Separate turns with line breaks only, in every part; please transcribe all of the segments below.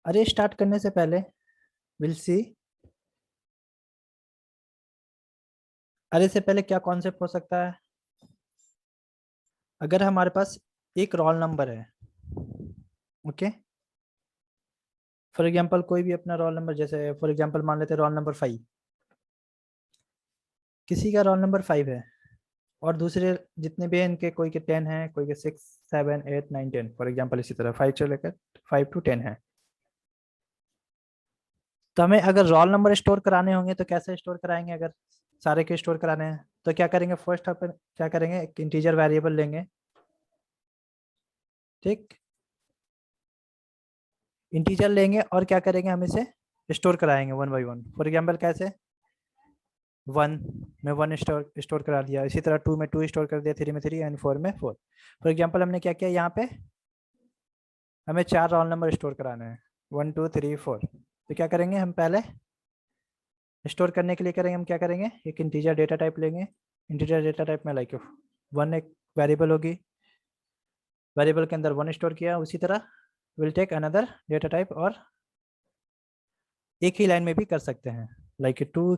अरे स्टार्ट करने से पहले विल सी। अरे से पहले क्या कॉन्सेप्ट हो सकता है? अगर हमारे पास एक रोल नंबर है, ओके, फॉर एग्जांपल कोई भी अपना रोल नंबर, जैसे फॉर एग्जांपल मान लेते हैं रोल नंबर 5। किसी का रोल नंबर 5 है और दूसरे जितने भी हैं इनके, कोई के 10 है, कोई के 6 7 8 9 10, फॉर एग्जांपल इसी तरह 5 से लेकर 5 to 10 है। तो हमें अगर रोल नंबर स्टोर कराने होंगे तो कैसे स्टोर कराएंगे? अगर सारे के स्टोर कराने हैं तो क्या करेंगे? फर्स्ट अपन क्या करेंगे, एक इंटीजर वेरिएबल लेंगे। ठीक, इंटीजर लेंगे और क्या करेंगे, हम इसे स्टोर कराएंगे one by one. For example कैसे? 1 में 1 स्टोर करा दिया, इसी तरह 2 में 2 स्टोर कर दिया, 3 में 3 एंड 4 में 4। फॉर एग्जाम्पल हमने क्या किया, यहाँ पे हमें 4 रोल नंबर स्टोर कराने हैं, 1 2 3 4। तो क्या करेंगे, हम पहले स्टोर करने के लिए करेंगे, हम क्या करेंगे, एक इंटीजर डेटा टाइप लेंगे। इंटीजर डेटा टाइप में लाइक 1 एक वेरिएबल होगी, वेरिएबल के अंदर 1 स्टोर किया। उसी तरह will take another data type, और एक ही लाइन में भी कर सकते हैं, लाइक 2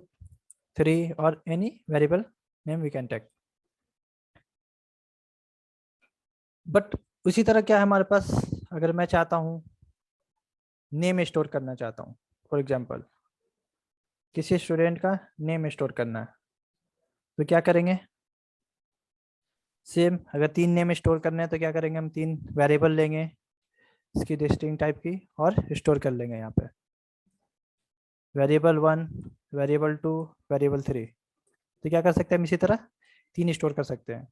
3 और any variable name we can take. But उसी तरह क्या है हमारे पास, अगर मैं चाहता हूँ नेम स्टोर करना चाहता हूँ, फॉर एग्जांपल किसी स्टूडेंट का नेम स्टोर करना है, तो क्या करेंगे? सेम, अगर 3 नेम स्टोर करने हैं तो क्या करेंगे, हम 3 वेरिएबल लेंगे इसकी डिस्टिंक्ट टाइप की और स्टोर कर लेंगे यहाँ पे, वेरिएबल 1, वेरिएबल 2, वेरिएबल 3। तो क्या कर सकते हैं हम, इसी तरह 3 स्टोर कर सकते हैं।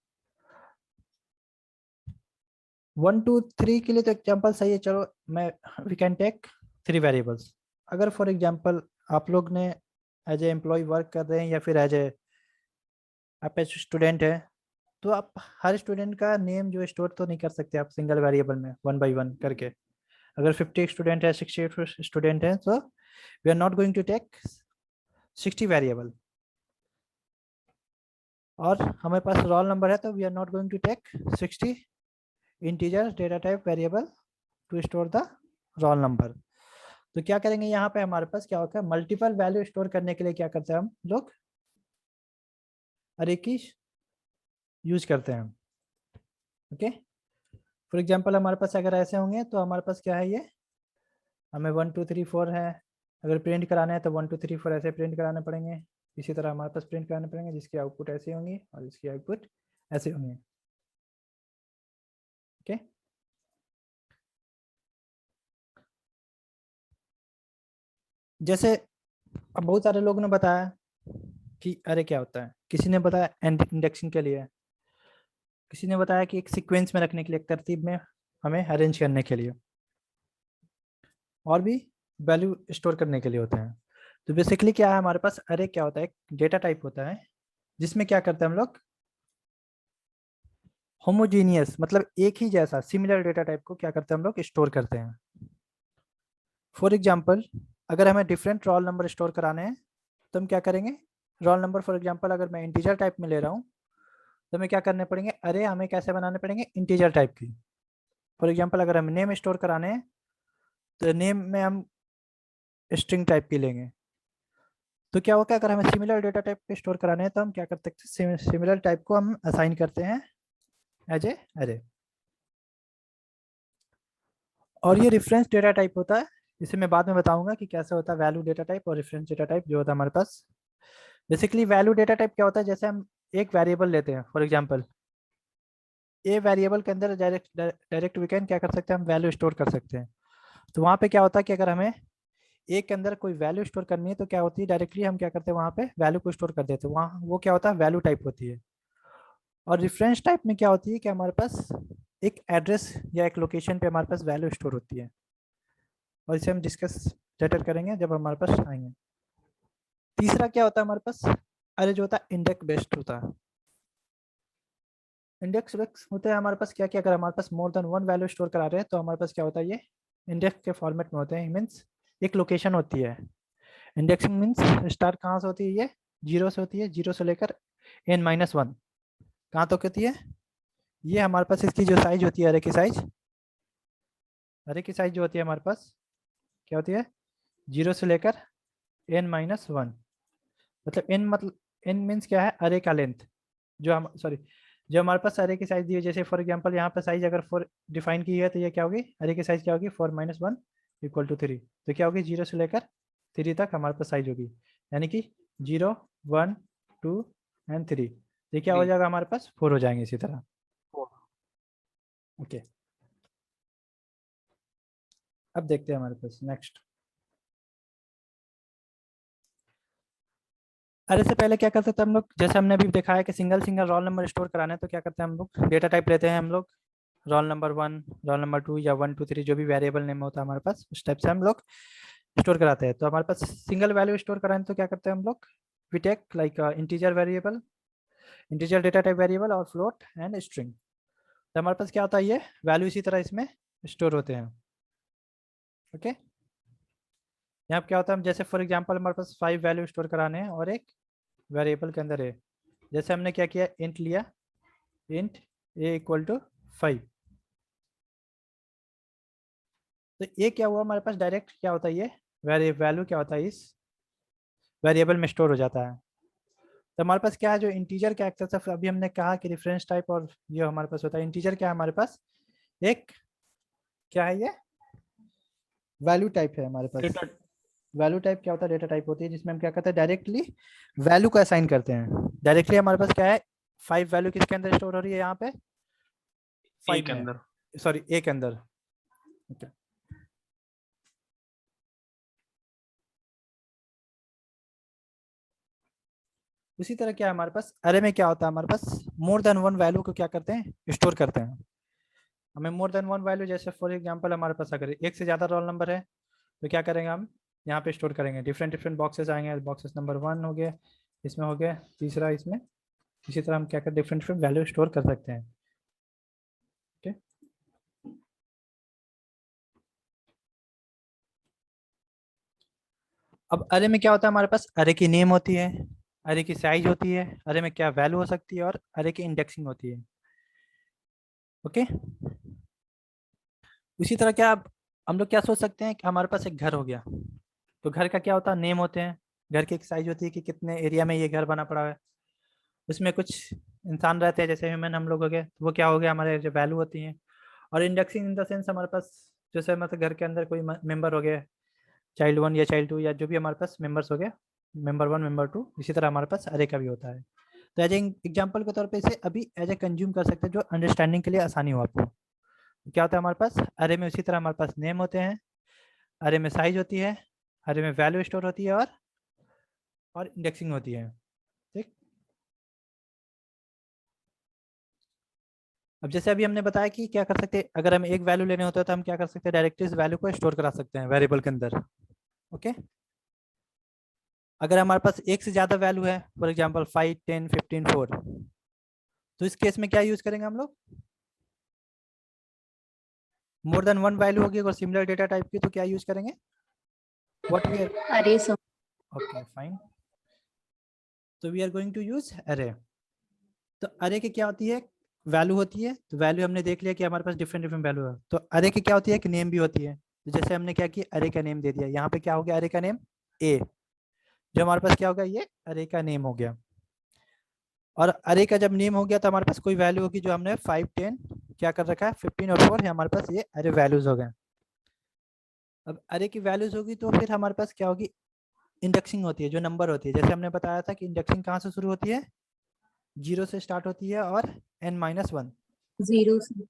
1 2 3 के लिए तो एग्जांपल सही है, चलो मैं वी कैन टेक 3 वेरिएबल्स। अगर फॉर एग्जांपल आप लोग ने एज ए एम्प्लॉय वर्क कर रहे हैं, या फिर एज ए आप एज स्टूडेंट है, तो आप हर स्टूडेंट का नेम जो स्टोर तो नहीं कर सकते आप सिंगल वेरिएबल में वन बाई वन करके। अगर 50 स्टूडेंट है, 60 स्टूडेंट है, तो we are not going to take 60 variable. और हमारे पास रोल नंबर है, तो we are not going to take 60 integer data type variable to store the roll number. तो क्या करेंगे, यहाँ पे हमारे पास क्या होता है, मल्टीपल वैल्यू स्टोर करने के लिए क्या करते हैं हम लोग, अरे की यूज करते हैं। ओके, फॉर एग्जांपल हमारे पास अगर ऐसे होंगे तो हमारे पास क्या है, ये हमें 1 2 3 4 है, अगर प्रिंट कराना है तो 1 2 3 4 ऐसे प्रिंट कराने पड़ेंगे। इसी तरह हमारे पास प्रिंट कराने पड़ेंगे, जिसकी आउटपुट ऐसी होंगी और इसकी आउटपुट ऐसे होंगी। ओके, जैसे अब बहुत सारे लोगों ने बताया कि अरे क्या होता है, किसी ने बताया इंडेक्सिंग के लिए, किसी ने बताया कि एक सीक्वेंस में रखने के लिए, एक तरतीब में हमें अरेंज करने के लिए, और भी वैल्यू स्टोर करने के लिए होते हैं। तो बेसिकली क्या है हमारे पास, अरे क्या होता है, एक डेटा टाइप होता है जिसमें क्या करते हैं हम लोग, होमोजीनियस मतलब एक ही जैसा सिमिलर डेटा टाइप को क्या करते हैं हम लोग, स्टोर करते हैं। फॉर एग्जांपल अगर हमें डिफरेंट रोल नंबर स्टोर कराने हैं तो हम क्या करेंगे, रोल नंबर फॉर एग्जांपल अगर मैं इंटीजर टाइप में ले रहा हूँ तो हमें क्या करने पड़ेंगे, अरे हमें कैसे बनाने पड़ेंगे, इंटीजर टाइप की। फॉर एग्जांपल अगर हम नेम स्टोर कराने हैं तो नेम में हम स्ट्रिंग टाइप की लेंगे। तो क्या होगा, अगर हमें सिमिलर डेटा टाइप पे स्टोर कराने हैं तो हम क्या करते हैं, सिमिलर टाइप को हम असाइन करते हैं एज ए अरे। और ये रेफरेंस डेटा टाइप होता है, इसे मैं बाद में बताऊंगा कि कैसे होता है वैल्यू डेटा टाइप और रेफरेंस डेटा टाइप जो होता है हमारे पास। बेसिकली वैल्यू डेटा टाइप क्या होता है, जैसे हम एक वेरिएबल लेते हैं, फॉर एग्जांपल ए वेरिएबल के अंदर डायरेक्ट डायरेक्ट वी कैन क्या कर सकते हैं, हम वैल्यू स्टोर कर सकते हैं। तो वहाँ पे क्या होता है कि अगर हमें ए के अंदर कोई वैल्यू स्टोर करनी है तो क्या होती है, डायरेक्टली हम क्या करते हैं वहाँ पे वैल्यू को स्टोर कर देते हैं, वहाँ वो क्या होता है, वैल्यू टाइप होती है। और रेफरेंस टाइप में क्या होती है कि हमारे पास एक एड्रेस या एक लोकेशन पे हमारे पास वैल्यू स्टोर होती है, और इसे हम डिस्कस लेटर करेंगे जब हमारे पास आएंगे। तीसरा क्या होता है हमारे पास, अरे जो होता है इंडेक्स बेस्ड होता है। इंडेक्स बेस्ड होते हैं हमारे पास क्या क्या, अगर हमारे पास more than one value store करा रहे हैं तो हमारे पास क्या होता है, ये इंडेक्स के फॉर्मेट में होते हैं। मीन्स एक लोकेशन होती है, इंडेक्सिंग मीन्स स्टार्ट कहाँ से होती है, ये जीरो से होती है, जीरो से लेकर n-1 कहाँ तक होती है। ये हमारे पास इसकी जो साइज होती है, अरे की साइज, अरे की साइज जो होती है हमारे पास क्या होती है 0 से लेकर n-1, मतलब n मीन्स क्या है अरे का लेंथ, जो हम सॉरी जो हमारे पास अरे की साइज दी है। जैसे फॉर एग्जांपल यहाँ पर साइज अगर 4 डिफाइन की है तो ये क्या होगी अरे की साइज क्या होगी 4-1 इक्वल टू 3, तो क्या होगी 0 से लेकर 3 तक हमारे पास साइज होगी, यानी कि 0 1 2 एंड 3, ये क्या हो
3
जाएगा हमारे पास 4 हो जाएंगे इसी तरह। ओके अब देखते हैं हमारे पास नेक्स्ट। अरे से पहले क्या करते थे हम लोग, जैसे हमने अभी देखा है कि single single roll number store कराना है तो क्या करते हैं हम लोग डेटा टाइप लेते हैं हम लोग रोल नंबर 1 रोल नंबर 2 या 1 2 3 जो भी वेरिएबल नेम होता है हमारे पास उस टाइप से हम लोग स्टोर कराते हैं। तो हमारे पास सिंगल वैल्यू स्टोर कराएं तो क्या करते हैं हम लोग we take like integer variable, integer data type variable और फ्लोट एंड स्ट्रिंग। तो हमारे पास क्या होता है ये वैल्यू इसी तरह इसमें स्टोर होते हैं। ओके यहाँ पे क्या होता है जैसे फॉर एग्जांपल हमारे पास 5 वैल्यू स्टोर कराने हैं और एक वेरिएबल के अंदर है। जैसे हमने क्या किया इंट लिया इंट ए इक्वल टू 5, तो ये क्या हुआ हमारे पास डायरेक्ट क्या होता है ये वैल्यू क्या होता है इस वेरिएबल में स्टोर हो जाता है। तो हमारे पास क्या है जो इंटीजर का एक्सेस है, अभी हमने कहा कि रेफरेंस टाइप और ये हमारे पास होता है इंटीजर क्या है हमारे पास एक क्या है ये वैल्यू टाइप है हमारे पास।
डेटा
वैल्यू टाइप क्या होता है डेटा टाइप होती है जिसमें हम क्या करते हैं डायरेक्टली वैल्यू को असाइन करते हैं। डायरेक्टली हमारे पास क्या है 5 वैल्यू किसके अंदर स्टोर हो रही है यहाँ पे 5
के
में,
अंदर
सॉरी ए के अंदर। okay. उसी तरह क्या है हमारे पास अरे में क्या होता है हमारे पास मोर देन वन वैल्यू को क्या करते हैं स्टोर करते हैं। हमें मोर देन वन वैल्यू जैसे फॉर एग्जांपल हमारे पास अगर एक से ज़्यादा रोल नंबर है तो क्या करेंगे हम यहाँ पे स्टोर करेंगे डिफरेंट डिफरेंट बॉक्सेस आएंगे, बॉक्सेस नंबर 1 हो गया इसमें हो गया तीसरा इसमें, इसी तरह हम क्या कर डिफरेंट डिफरेंट वैल्यू स्टोर कर सकते हैं। ठीक है अब अरे में क्या होता है हमारे पास अरे की नेम होती है, अरे की साइज होती है, अरे में क्या वैल्यू हो सकती है और अरे की इंडेक्सिंग होती है। ओके उसी तरह क्या हम लोग क्या सोच सकते हैं कि हमारे पास एक घर हो गया तो घर का क्या होता है नेम होते हैं, घर की एक साइज होती है कि कितने एरिया में ये घर बना पड़ा है, उसमें कुछ इंसान रहते हैं जैसे ह्यूमन हम लोग हो गए तो वो क्या हो गया हमारे जो वैल्यू होती हैं। और इंडेक्सिंग इन द सेंस हमारे पास जैसे मतलब घर के अंदर कोई मेंबर हो गया चाइल्ड 1 या चाइल्ड 2 या जो भी हमारे पास मेंबर्स हो गए मेंबर 1 मेंबर 2, इसी तरह हमारे पास अरे का भी होता है। तो एज एग्जाम्पल के तौर पे इसे अभी एज ए कंज्यूम कर सकते हैं जो अंडरस्टैंडिंग के लिए आसानी हो आपको। क्या होता है हमारे पास अरे में उसी तरह हमारे पास नेम होते हैं, अरे में साइज होती है, अरे में वैल्यू स्टोर होती है और इंडेक्सिंग होती है। ठीक अब जैसे अभी हमने बताया कि क्या कर सकते हैं अगर हमें एक वैल्यू लेने होता है तो हम क्या कर सकते हैं डायरेक्टली इस वैल्यू को स्टोर करा सकते हैं वेरिएबल के अंदर। ओके अगर हमारे पास एक से ज्यादा वैल्यू है फॉर एग्जांपल 5 10 15 4, तो इस केस में क्या यूज करेंगे हम लोग मोर देन वन वैल्यू होगी और सिमिलर डेटा टाइप की तो क्या यूज करेंगे what we are
array sir
okay fine, तो we are going to use array. तो अरे की क्या होती है वैल्यू होती है, तो वैल्यू हमने देख लिया कि हमारे पास डिफरेंट डिफरेंट वैल्यू है। तो अरे की क्या होती है कि नेम भी होती है, तो जैसे हमने क्या किया अरे का नेम दे दिया, यहाँ पे क्या हो गया अरे का नेम ए, जो हमारे पास क्या होगा ये अरे का नेम हो गया। और अरे का जब नेम हो गया तो हमारे पास कोई वैल्यू होगी जो हमने 5 10 क्या कर रखा है 15 और 4 है हमारे पास ये अरे वैल्यूज हो गए। अब अरे की वैल्यूज होगी तो फिर हमारे पास क्या होगी इंडेक्सिंग होती है जो नंबर होती है, जैसे हमने बताया था कि इंडेक्सिंग कहाँ से शुरू होती है 0 से स्टार्ट होती है और n-1।
0 से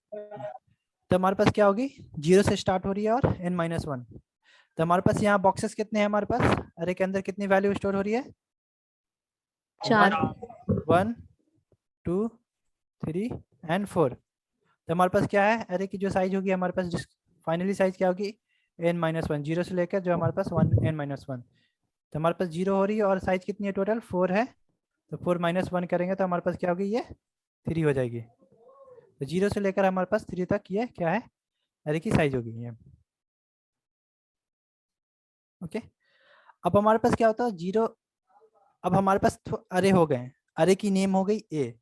तो हमारे पास क्या होगी 0 से स्टार्ट हो रही है और n-1। तो हमारे पास यहाँ बॉक्सेस कितने हैं हमारे पास अरे के अंदर कितनी वैल्यू स्टोर हो रही है
4
1 2 3 एंड 4। तो हमारे पास क्या है अरे की जो साइज होगी हमारे पास जिस फाइनली साइज क्या होगी n-1 0 से लेकर जो हमारे पास 1 n-1, तो हमारे पास 0 हो रही है और साइज कितनी है टोटल 4 है, तो 4 - 1 करेंगे तो हमारे पास क्या होगी ये 3 हो जाएगी। तो 0 से लेकर हमारे पास 3 तक ये क्या है अरे की साइज होगी ये। ओके अब हमारे पास क्या होता है 0, अब हमारे पास अरे हो गए, अरे की नेम हो गई ए,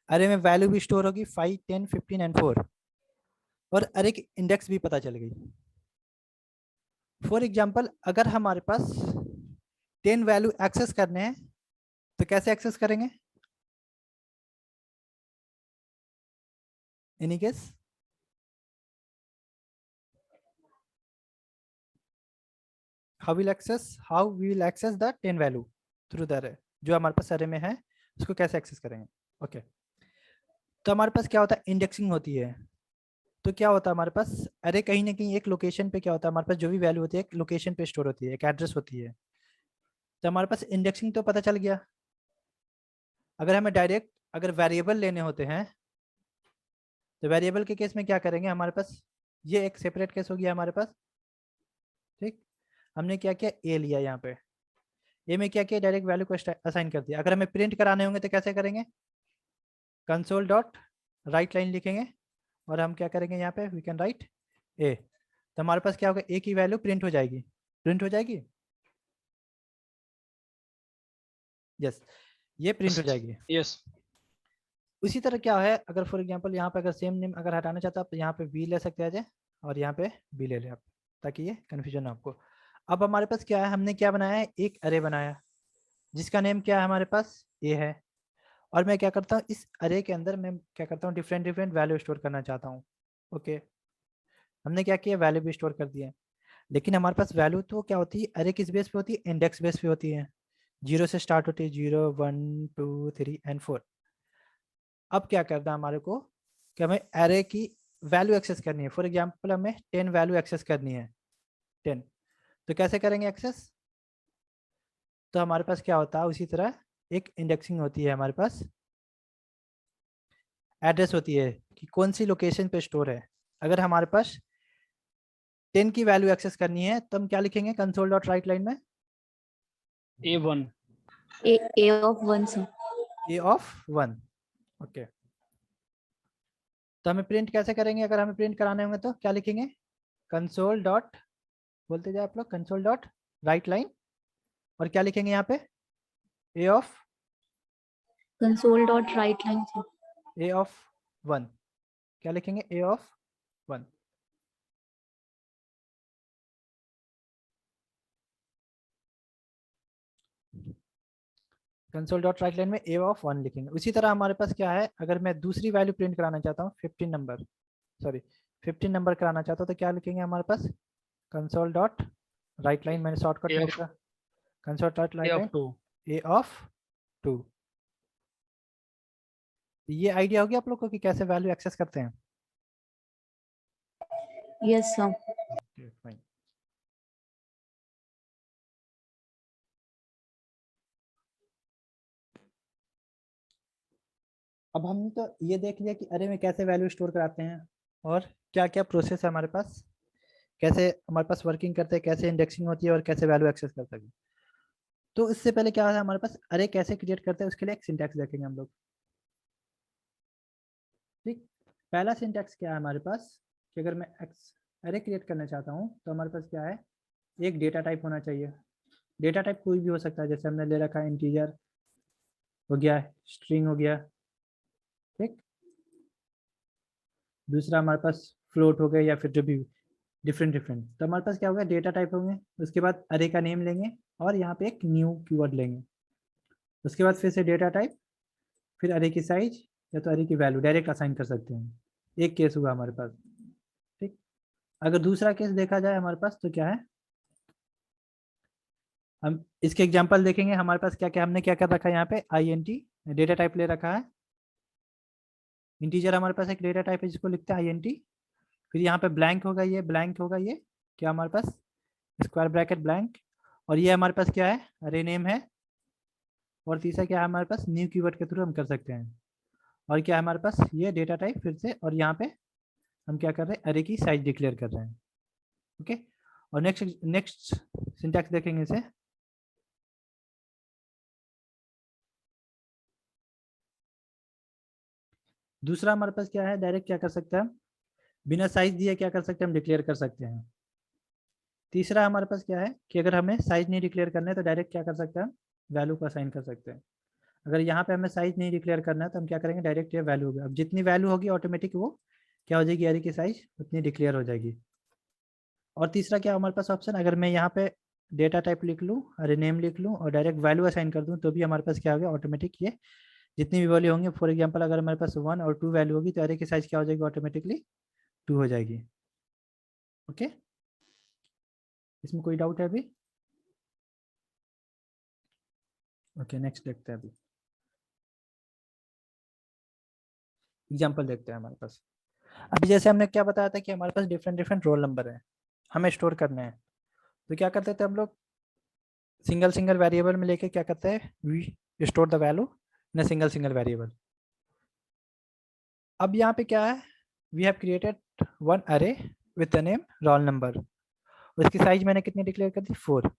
अरे में वैल्यू भी स्टोर होगी 5 10 15 एंड 4, और अरे की इंडेक्स भी पता चल गई फॉर एग्जाम्पल अगर हमारे पास 10 वैल्यू एक्सेस करने हैं तो कैसे एक्सेस करेंगे? Any case? how we will access the 10 value through the array, जो हमारे पास array में है उसको कैसे एक्सेस करेंगे? ओके तो हमारे पास क्या होता है, इंडेक्सिंग होती है। तो क्या होता है हमारे पास अरे कहीं ना कहीं एक लोकेशन पे क्या होता है, हमारे पास जो भी वैल्यू होती है एक लोकेशन पे स्टोर होती है, एक एड्रेस होती है। तो हमारे पास इंडेक्सिंग तो पता चल गया। अगर हमें डायरेक्ट अगर वेरिएबल लेने होते हैं तो वेरिएबल के केस में क्या करेंगे, हमारे पास ये एक सेपरेट केस हो गया हमारे पास। ठीक, हमने क्या किया, ए लिया यहाँ पे, ए में क्या किया, डायरेक्ट वैल्यू को असाइन कर दिया। अगर हमें प्रिंट कराने होंगे तो कैसे करेंगे, कंसोल डॉट राइट लाइन लिखेंगे और हम क्या करेंगे यहाँ पे, वी कैन राइट ए। तो हमारे पास क्या होगा, ए की वैल्यू प्रिंट हो जाएगी, प्रिंट हो जाएगी, यस ये प्रिंट हो जाएगी।
यस
उसी तरह क्या है, अगर फॉर एग्जांपल यहाँ पे अगर सेम नेम अगर हटाना चाहते हो आप, यहाँ पे बी ले सकते हैं और यहाँ पे बी ले लें आप, ताकि ये कन्फ्यूजन आपको। अब हमारे पास क्या है, हमने क्या बनाया है, एक अरे बनाया जिसका नेम क्या है हमारे पास, ए है। और मैं क्या करता हूँ, इस अरे के अंदर मैं क्या करता हूँ, डिफरेंट डिफरेंट वैल्यू स्टोर करना चाहता हूँ। ओके, हमने क्या किया, वैल्यू भी स्टोर कर दिया। लेकिन हमारे पास वैल्यू तो क्या होती है, अरे किस बेस पे होती है, इंडेक्स बेस पे होती है, 0 से स्टार्ट होती है, 0 1 2 3 एंड 4। अब क्या करना है हमारे को कि हमें एरे की वैल्यू एक्सेस करनी है। फॉर एग्जांपल हमें 10 वैल्यू एक्सेस करनी है, 10। तो कैसे करेंगे एक्सेस, तो हमारे पास क्या होता है, उसी तरह एक इंडेक्सिंग होती है हमारे पास, एड्रेस होती है कि कौन सी लोकेशन पे स्टोर है। अगर हमारे पास 10 की वैल्यू एक्सेस करनी है तो हम क्या लिखेंगे, कंसोल डॉट राइट लाइन में
A1
A of 1 sir.
A of 1। Okay, तो हमें प्रिंट कैसे करेंगे, अगर हमें प्रिंट कराने होंगे तो क्या लिखेंगे, कंसोल डॉट, बोलते जाए आप लोग, कंसोल डॉट राइट लाइन और क्या लिखेंगे यहाँ पे, a of
Console dot write line sir.
A of 1, क्या लिखेंगे, a of 1। Console dot write line में ए ऑफ 1 लिखेंगे। उसी तरह हमारे पास क्या है, अगर मैं दूसरी वैल्यू प्रिंट कराना चाहता हूँ 15 नंबर, सॉरी 15 नंबर कराना चाहता हूँ तो क्या लिखेंगे हमारे पास, कंसोल डॉट राइट लाइन, मैंने शॉर्टकट
A
में
of
लिखा console dot
A
right
of
line
2
A of 2। ये आइडिया हो गया आप लोग को कि कैसे वैल्यू एक्सेस करते हैं।
Yes sir.
Okay, fine. अब हमने तो ये देख लिया कि अरे में कैसे वैल्यू स्टोर कराते हैं और क्या क्या प्रोसेस है हमारे पास, कैसे हमारे पास वर्किंग करते हैं, कैसे इंडेक्सिंग होती है और कैसे वैल्यू एक्सेस कर सकते हैं। तो इससे पहले क्या है हमारे पास, अरे कैसे क्रिएट करते हैं उसके लिए एक सिंटैक्स देखेंगे हम लोग। ठीक, पहला सिंटैक्स क्या है हमारे पास कि अगर मैं अरे क्रिएट करना चाहता हूँ तो हमारे पास क्या है, एक डेटा टाइप होना चाहिए। डेटा टाइप कोई भी हो सकता है, जैसे हमने ले रखा है इंटीजर हो गया, स्ट्रिंग हो गया। ठीक, दूसरा हमारे पास फ्लोट हो गया या फिर जो भी डिफरेंट डिफरेंट। तो हमारे पास क्या होगा, डेटा टाइप होंगे, उसके बाद अरे का नेम लेंगे और यहाँ पे एक न्यू कीवर्ड लेंगे। उसके बाद फिर से डेटा टाइप, फिर अरे की साइज या तो अरे की वैल्यू डायरेक्ट असाइन कर सकते हैं। एक केस हुआ हमारे पास। ठीक, अगर दूसरा केस देखा जाए हमारे पास तो क्या है, हम इसके एग्जांपल देखेंगे। हमारे पास क्या क्या हमने क्या कर रखा है, यहाँ पे INT डेटा टाइप ले रखा है। इंटीजर हमारे पास एक डेटा टाइप है जिसको लिखते हैं INT। फिर यहाँ पे ब्लैंक होगा, ये ब्लैंक होगा, ये क्या हमारे पास स्क्वायर ब्रैकेट ब्लैंक। और ये हमारे पास क्या है, अरे नेम है। और तीसरा क्या है हमारे पास, न्यू कीवर्ड के थ्रू हम कर सकते हैं। और क्या है हमारे पास, ये डेटा टाइप फिर से, और यहाँ पे हम क्या कर रहे हैं, अरे की साइज डिक्लेयर कर रहे हैं। ओके, और नेक्स्ट नेक्स्ट सिंटैक्स देखेंगे इसे। दूसरा हमारे पास क्या है, डायरेक्ट क्या कर सकते हैं हम, बिना साइज दिए क्या कर सकते हैं, हम डिक्लेयर कर सकते हैं। तीसरा हमारे पास क्या है कि अगर हमें साइज नहीं डिक्लेयर करना है तो डायरेक्ट क्या कर सकते हैं, हम वैल्यू को असाइन कर सकते हैं। अगर यहाँ पे हमें साइज नहीं डिक्लेयर करना है तो हम क्या करेंगे, डायरेक्ट ये वैल्यू होगी। अब जितनी वैल्यू होगी ऑटोमेटिक वो क्या हो जाएगी, अरे की साइज उतनी डिक्लेयर हो जाएगी। और तीसरा क्या हमारे पास ऑप्शन, अगर मैं यहाँ पे डेटा टाइप लिख लूँ, अरे नेम लिख लूँ और डायरेक्ट वैल्यू असाइन कर दूँ तो भी हमारे पास क्या हो गया, ऑटोमेटिक ये जितनी भी वैल्यू होंगी, फॉर एग्जांपल अगर हमारे पास 1 और 2 वैल्यू होगी तो अरे की साइज क्या हो जाएगी, ऑटोमेटिकली 2 हो जाएगी। ओके, इसमें कोई डाउट है अभी? ओके, नेक्स्ट देखते हैं। अभी एग्जांपल देखते हैं हमारे पास। अभी जैसे हमने क्या बताया था कि हमारे पास डिफरेंट डिफरेंट रोल नंबर है, हमें स्टोर करने हैं। तो क्या करते थे हम लोग, सिंगल सिंगल वेरिएबल में लेके क्या करते हैं, we store the value in single single variable. अब यहाँ पे क्या है, we have created one array with the name roll number, उसकी साइज मैंने कितनी डिक्लेयर कर दी, 4।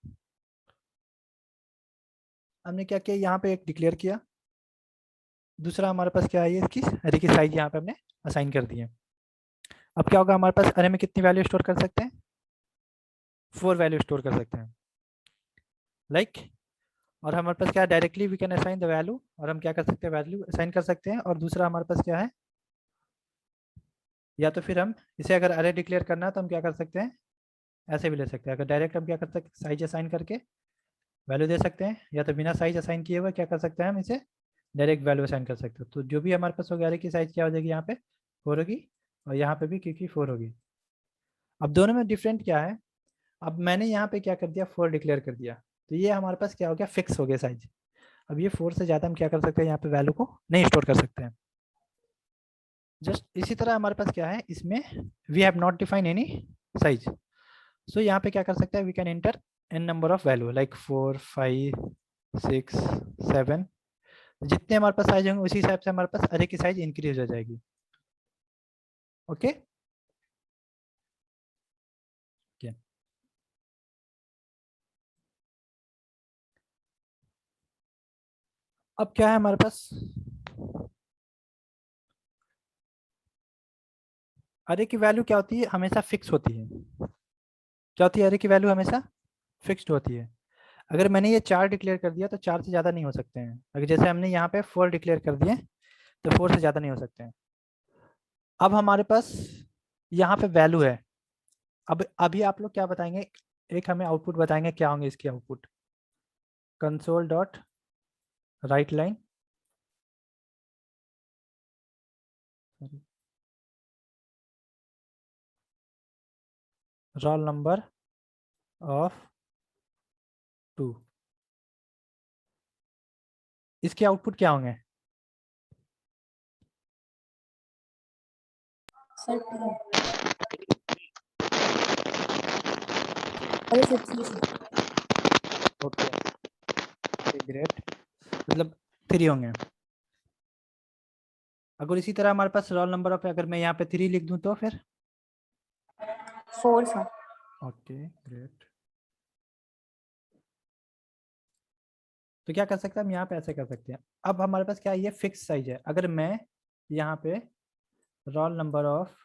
हमने क्या किया, यहाँ पे एक डिक्लेयर किया, दूसरा हमारे पास क्या है, इसकी अरे की साइज यहाँ पे हमने असाइन कर दी है। अब क्या होगा, हमारे पास अरे में कितनी वैल्यू स्टोर कर सकते हैं, 4 वैल्यू स्टोर कर सकते हैं, लाइक और हमारे पास क्या है, directly we can assign the value, और हम क्या कर सकते हैं, वैल्यू असाइन कर सकते हैं। और दूसरा हमारे पास क्या है, या तो फिर हम इसे अगर अरे डिक्लेयर करना है तो हम क्या कर सकते हैं, ऐसे भी ले सकते हैं। अगर डायरेक्ट हम क्या कर सकते हैं, साइज असाइन करके वैल्यू दे सकते हैं, या तो बिना साइज असाइन किए हुए क्या कर सकते हैं, हम इसे डायरेक्ट वैल्यू असाइन कर सकते हैं। तो जो भी हमारे पास होगा, अरे की साइज क्या हो जाएगी, यहाँ पे 4 होगी और यहाँ पे भी क्योंकि 4 होगी। अब दोनों में डिफरेंट क्या है, अब मैंने यहाँ पे क्या कर दिया, 4 डिक्लेयर कर दिया, तो ये हमारे पास क्या हो गया, फिक्स हो गया साइज। अब ये 4 से ज़्यादा हम क्या कर सकते हैं, यहाँ पे वैल्यू को नहीं स्टोर कर सकते हैं। जस्ट इसी तरह हमारे पास क्या है, इसमें we have not define any size. So यहाँ पे क्या कर सकते हैं, we can enter n number of value like 4, 5, 6, 7। जितने हमारे पास साइज होंगे उसी हिसाब से हमारे पास अरे की साइज इंक्रीज हो जाएगी। ओके, अब क्या है हमारे पास, अरे की वैल्यू क्या होती है, हमेशा फिक्स होती है। क्या होती है, अरे की वैल्यू हमेशा फिक्स्ड होती है। अगर मैंने ये 4 डिक्लेयर कर दिया तो 4 से ज़्यादा नहीं हो सकते हैं। अगर जैसे हमने यहाँ पे 4 डिक्लेयर कर दिए तो 4 से ज़्यादा नहीं हो सकते हैं। अब हमारे पास यहाँ पे वैल्यू है। अब अभी आप लोग क्या बताएंगे, एक हमें आउटपुट बताएंगे, क्या होंगे इसके output, console dot write line roll number of 2, इसके आउटपुट क्या होंगे,
सर अरे सच्ची से
ओके ग्रेट, मतलब 3 होंगे। अगर इसी तरह हमारे पास रोल नंबर ऑफ, अगर मैं यहाँ पे 3 लिख दूं तो फिर
4 सर।
Okay great. तो क्या कर सकते हैं हम, यहाँ पे ऐसे कर सकते हैं। अब हमारे पास क्या है, ये फिक्स साइज है। अगर मैं यहाँ पे रोल नंबर ऑफ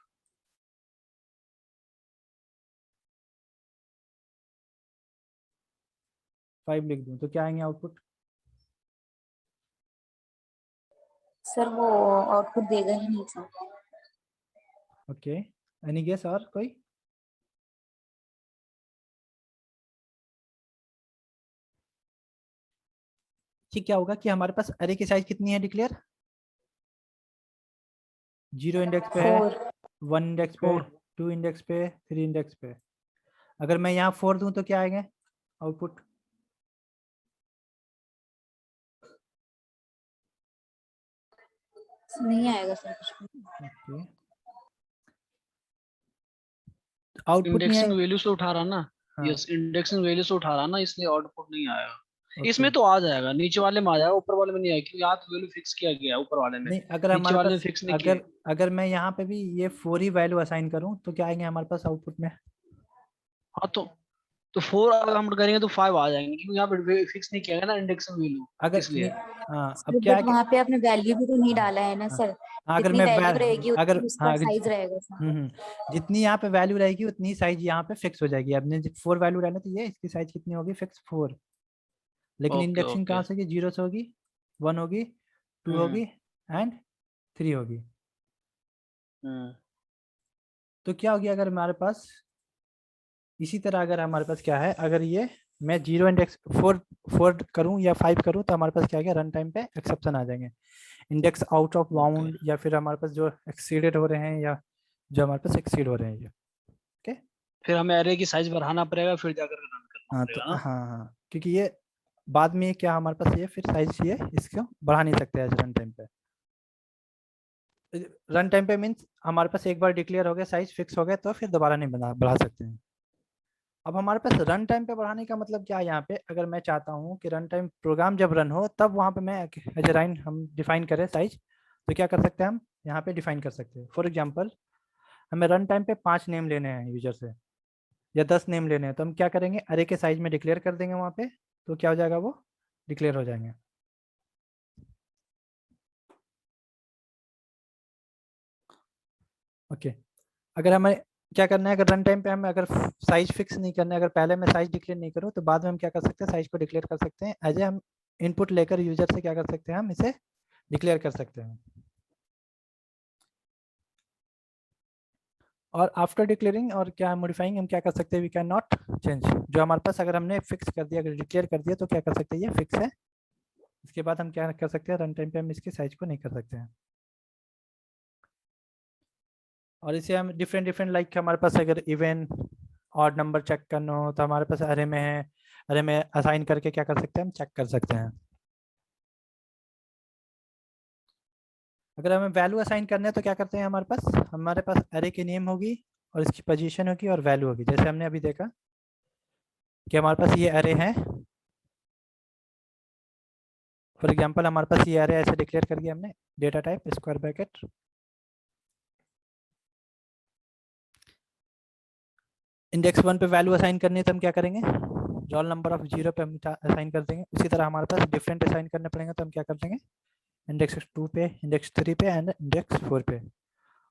फाइव लिख दूं तो क्या आएंगे आउटपुट,
सर वो आउटपुट देगा ही नहीं सर।
ओके एनी गेस और कोई, ठीक क्या होगा कि हमारे पास अरे की साइज कितनी है डिक्लेयर, 0 इंडेक्स पे है,
4
1 इंडेक्स पे, 2 इंडेक्स पे, 3 इंडेक्स पे। अगर मैं यहाँ 4 दूं तो क्या आएंगे आउटपुट,
नहीं आएगा सर कुछ भी।
ओके आउटपुट नहीं
इंडेक्सिंग
आएगा,
वैल्यू से उठा रहा ना।
हाँ
यस, इंडेक्सिंग वैल्यू से उठा रहा ना, इसलिए आउटपुट नहीं आएगा।
ओके।
इसमें तो आ जाएगा, नीचे वाले में आ जाएगा, ऊपर वाले में नहीं आएगा, क्योंकि यहाँ तो वैल्यू फिक्स किया गया है ऊपर वाले में।
नहीं अगर
नीचे
हमारे
वाले में
पास,
फिक्स नहीं किया
अगर
है।
अगर मैं यहाँ पे भी ये 4 ही वैल्यू असाइन करूँ तो क्या आएंगे हमारे पास आउटपुट में,
हाँ तो 4 अगर हम करेंगे तो 5 आ जाएंगे, क्योंकि यहाँ पे फिक्स नहीं किया गया ना इंडेक्सिंग वैल्यू,
अगर नहीं,
इसलिए।
हाँ अब
सर
क्या है
बट
कि
वहाँ पे आपने वैल्यू भी तो नहीं
हाँ
डाला है ना
हाँ
सर।
हाँ, अगर
जितनी
मैं
वैल्यू रहेगी
अगर
उतनी
हाँ
उसका
अगर
साइज रहेगा सर।
जितनी यहाँ पे वैल्यू रहेगी उतनी साइज यहाँ पे फिक्स हो जाएगी। आपने 4 वैल्यू डाले तो ये इसकी साइज कितनी होगी, फिक्स 4। लेकिन
ओके
इंडेक्सिंग
ओके।
कहाँ से होगी, 0 से होगी, 1 होगी, 2
हम्म
होगी एंड 3 होगी।
हम्म।
तो क्या होगी अगर हमारे पास इसी तरह अगर हमारे पास क्या है, अगर ये मैं 0 इंडेक्स 4 करूं या 5 करूं तो हमारे पास क्या है, रन टाइम पे एक्सेप्शन आ जाएंगे, इंडेक्स आउट ऑफ बाउंड, या फिर हमारे पास जो एक्सीडेड हो रहे हैं या जो हमारे पास एक्सीड हो रहे हैं ये। ओके,
फिर हमें एरे की साइज बढ़ाना पड़ेगा, फिर जाकर रन करना
हाँ तो
पड़ेगा ना।
हाँ, क्योंकि ये बाद में क्या हमारे पास ये फिर साइज ये इसको बढ़ा नहीं सकते एज रन टाइम पे। रन टाइम पे मीन्स हमारे पास एक बार डिक्लेयर हो गया, साइज फिक्स हो गया, तो फिर दोबारा नहीं बढ़ा सकते हैं। अब हमारे पास रन टाइम पे बढ़ाने का मतलब क्या है, यहाँ पे अगर मैं चाहता हूँ कि रन टाइम प्रोग्राम जब रन हो तब वहाँ पे मैं एज ए लाइन हम डिफाइन करें साइज, तो क्या कर सकते हैं हम यहाँ पे डिफाइन कर सकते हैं। फॉर एग्जांपल हमें रन टाइम पे 5 नेम लेने हैं यूजर से या 10 नेम लेने हैं, तो हम क्या करेंगे, अरे के साइज में डिक्लेयर कर देंगे वहाँ पे, तो क्या हो जाएगा, वो डिक्लेयर हो जाएंगे। ओके, अगर हमें क्या करना है, अगर रन टाइम पे हमें अगर साइज फिक्स नहीं करना है, अगर पहले मैं साइज डिक्लेयर नहीं करूँ तो बाद में हम क्या कर सकते हैं, साइज को डिक्लेयर कर सकते हैं एज ए हम इनपुट लेकर यूजर से क्या कर सकते हैं, हम इसे डिक्लेयर कर सकते हैं। और आफ्टर डिक्लेयरिंग और क्या मॉडिफाइंग हम क्या कर सकते हैं, वी कैन नॉट चेंज, जो हमारे पास अगर हमने फिक्स कर दिया, अगर डिक्लेयर कर दिया तो क्या कर सकते हैं, ये फिक्स है। इसके बाद हम क्या कर सकते हैं, रन टाइम पे हम इसके साइज को नहीं कर सकते हैं। और इसे हम डिफरेंट डिफरेंट लाइक हमारे पास अगर इवन और नंबर चेक करना हो तो हमारे पास अरे में है, अरे में असाइन करके क्या कर सकते हैं, हम चेक कर सकते हैं। अगर हमें वैल्यू असाइन करना है तो क्या करते हैं, हमारे पास अरे की नेम होगी और इसकी पोजीशन होगी और वैल्यू होगी। जैसे हमने अभी देखा कि हमारे पास ये अरे है, फॉर एग्जांपल हमारे पास ये अरे ऐसे डिक्लेयर कर दिया हमने, data type square bracket, index 1 पे वैल्यू असाइन करनी है तो हम क्या करेंगे, रोल नंबर ऑफ 0 पे हम असाइन कर देंगे। उसी तरह हमारे पास डिफरेंट असाइन करने पड़ेंगे तो हम क्या कर देंगे, इंडेक्स 2 पे, इंडेक्स 3 पे एंड इंडेक्स 4 पे।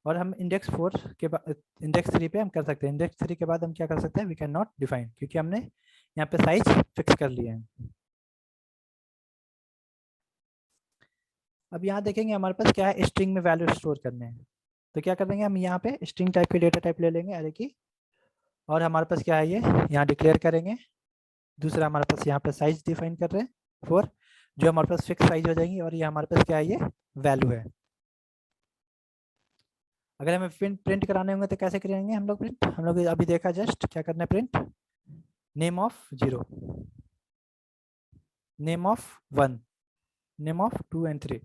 और हम इंडेक्स 4 के बाद इंडेक्स 3 पे हम कर सकते हैं, इंडेक्स 3 के बाद हम क्या कर सकते हैं, वी कैन नॉट डिफाइन, क्योंकि हमने यहाँ पे साइज फिक्स कर लिया है। अब यहाँ देखेंगे हमारे पास क्या है, स्ट्रिंग में वैल्यू स्टोर करने हैं, तो क्या कर देंगे, हम यहाँ पे स्ट्रिंग टाइप की डेटा टाइप ले लेंगे अरे की, और हमारे पास क्या है, ये यहाँ डिक्लेयर करेंगे। दूसरा हमारे पास यहाँ पे साइज डिफाइन कर रहे हैं 4, जो हमारे पास फिक्स साइज हो जाएंगी, और ये हमारे पास क्या है, ये वैल्यू है। अगर हमें प्रिंट कराने होंगे तो कैसे करेंगे हम लोग प्रिंट, हम लोग अभी देखा जस्ट क्या करना है, print name of 0, name of 1, name of 2 and 3।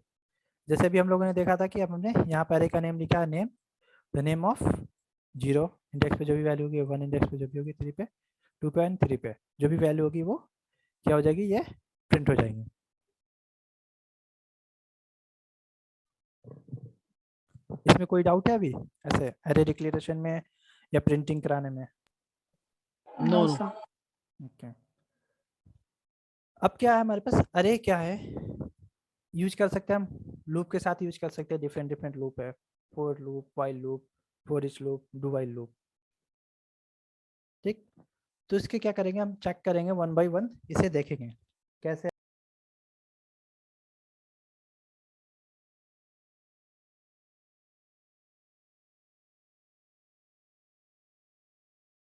जैसे भी हम लोगों ने देखा था कि अब हमने यहाँ पर अरे का नेम लिखा है name, the name of 0 index पे जो भी वैल्यू होगी, 1 इंडेक्स पे जो भी होगी, 3 पे, 2 पे एंड 3 पे जो भी वैल्यू होगी वो क्या हो जाएगी, ये प्रिंट हो जाएंगी। इसमें कोई डाउट है अभी ऐसे एरे डिक्लेरेशन में या प्रिंटिंग कराने में?
नो
हाँ
नो।
सर।
ओके, अब क्या है हमारे पास, अरे क्या है, यूज कर सकते हैं हम लूप के साथ, यूज कर सकते हैं, डिफरेंट डिफरेंट लूप है, for loop, while loop, for each loop, do while loop. ठीक, तो इसके क्या करेंगे, हम चेक करेंगे 1 बाय 1, इसे देखेंगे कैसे